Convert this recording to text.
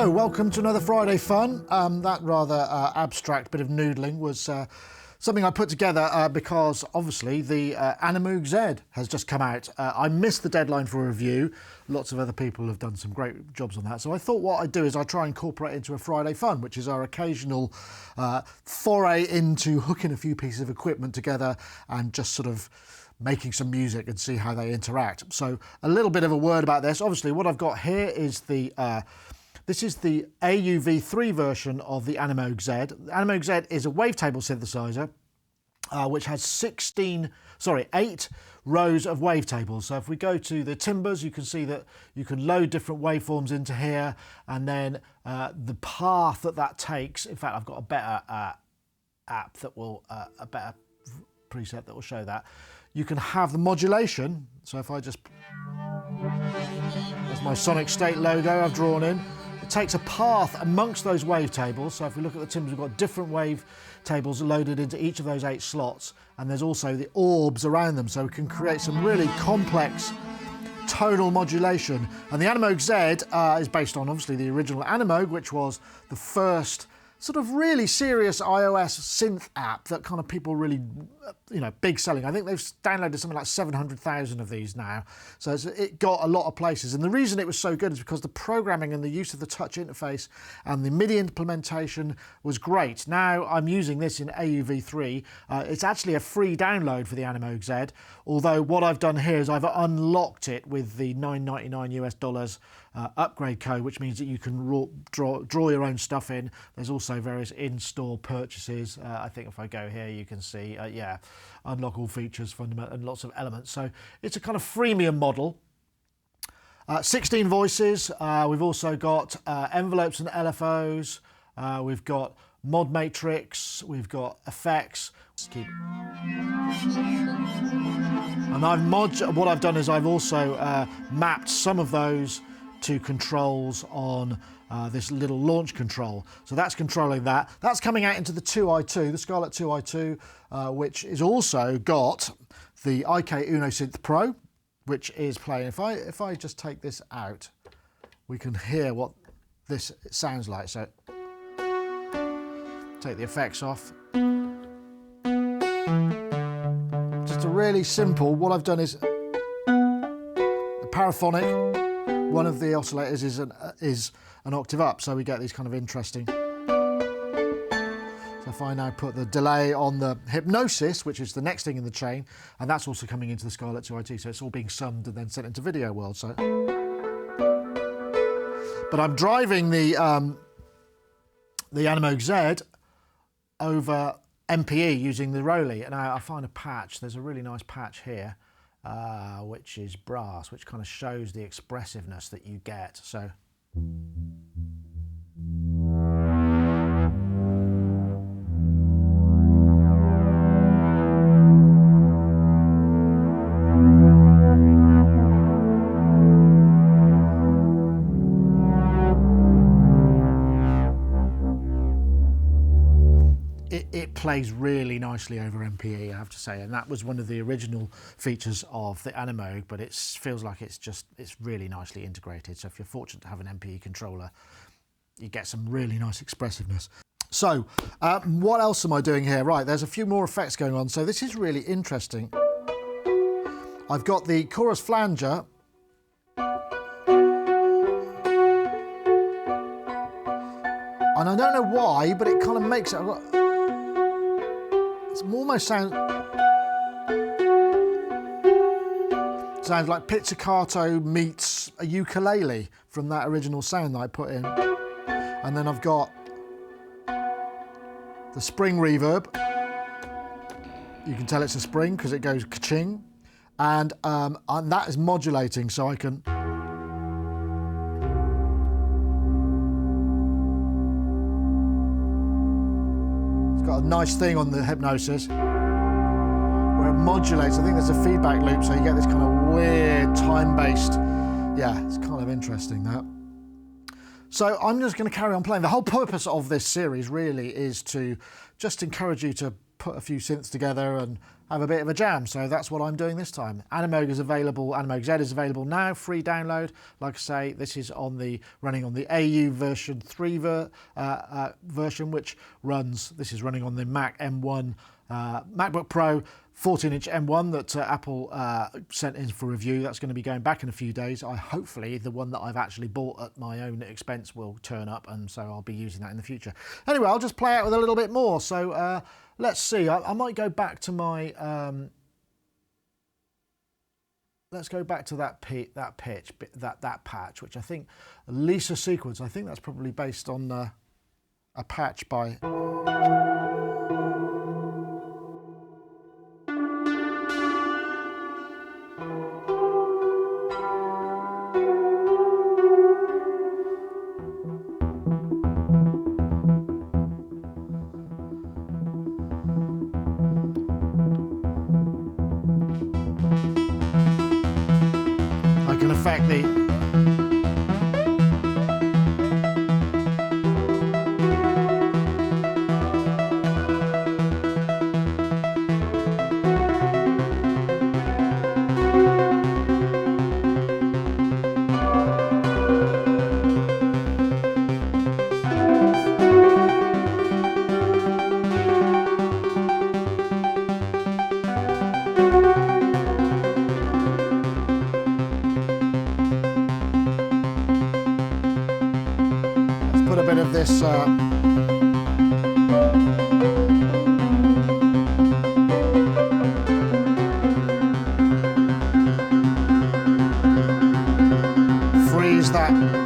Hello, welcome to another Friday Fun. That rather abstract bit of noodling was something I put together because obviously the Animoog Z has just come out. I missed the deadline for a review. Lots of other people have done some great jobs on that. So I thought what I'd do is I'd try and incorporate it into a Friday Fun, which is our occasional foray into hooking a few pieces of equipment together and just sort of making some music and see how they interact. So a little bit of a word about this. Obviously what I've got here is the this is the AUV3 version of the Animoog Z. The Animoog Z is a wavetable synthesizer which has 8 rows of wavetables. So if we go to the timbers, you can see that you can load different waveforms into here, and then the path that takes. In fact, I've got a better app that will, a better preset that will show that. You can have the modulation. So if I just, that's my Sonicstate logo I've drawn in. It takes a path amongst those wavetables. So if we look at the timbers, we've got different wavetables loaded into each of those 8 slots, and there's also the orbs around them, so we can create some really complex tonal modulation. And the Animoog Z is based on obviously the original Animoog, which was the first sort of really serious iOS synth app that kind of people really, big selling. I think they've downloaded something like 700,000 of these now. So it got a lot of places. And the reason it was so good is because the programming and the use of the touch interface and the MIDI implementation was great. Now I'm using this in AUV3. It's actually a free download for the Animoog Z, although what I've done here is I've unlocked it with the $9.99 US upgrade code, which means that you can draw your own stuff in. There's also various in-store purchases. I think if I go here, you can see, unlock all features, fundamental, and lots of elements. So it's a kind of freemium model. 16 voices. We've also got envelopes and LFOs. We've got mod matrix. We've got effects. And what I've done is I've also mapped some of those to controls on this little launch control. So that's controlling that. That's coming out into the 2i2, the Scarlett 2i2, which is also got the IK Uno Synth Pro, which is playing. If I just take this out, we can hear what this sounds like. So take the effects off. Just a really simple, what I've done is the paraphonic. One of the oscillators is an octave up, so we get these kind of interesting. So if I now put the delay on the Hypnosis, which is the next thing in the chain, and that's also coming into the Scarlett 2i2, so it's all being summed and then sent into Video World. So, but I'm driving the Animoog Z over MPE using the ROLI, and I find a patch. There's a really nice patch here. Which is brass, which kind of shows the expressiveness that you get. So it plays really nicely over MPE, I have to say, and that was one of the original features of the Animoog, but it feels like it's really nicely integrated. So if you're fortunate to have an MPE controller, you get some really nice expressiveness. So what else am I doing here? Right, there's a few more effects going on. So this is really interesting. I've got the chorus flanger. And I don't know why, but it kind of makes it... It almost sounds like pizzicato meets a ukulele from that original sound that I put in. And then I've got the spring reverb. You can tell it's a spring because it goes ka-ching. And that is modulating, so I can... Got a nice thing on the Hypnosis where it modulates. I think there's a feedback loop, so you get this kind of weird time-based. Yeah, it's kind of interesting, that. So I'm just going to carry on playing. The whole purpose of this series really is to just encourage you to put a few synths together and have a bit of a jam. So that's what I'm doing this time. Animoog is available, Animoog Z is available now, free download. Like I say, this is running on the AU version 3 version, which this is running on the Mac M1 MacBook Pro 14-inch M1 that Apple sent in for review. That's going to be going back in a few days. Hopefully the one that I've actually bought at my own expense will turn up, and so I'll be using that in the future. Anyway, I'll just play out with a little bit more. So let's see. I might go back to my let's go back to that patch, which I think Lisa Sequence. I think that's probably based on a patch by. I can affect the put a bit of this freeze that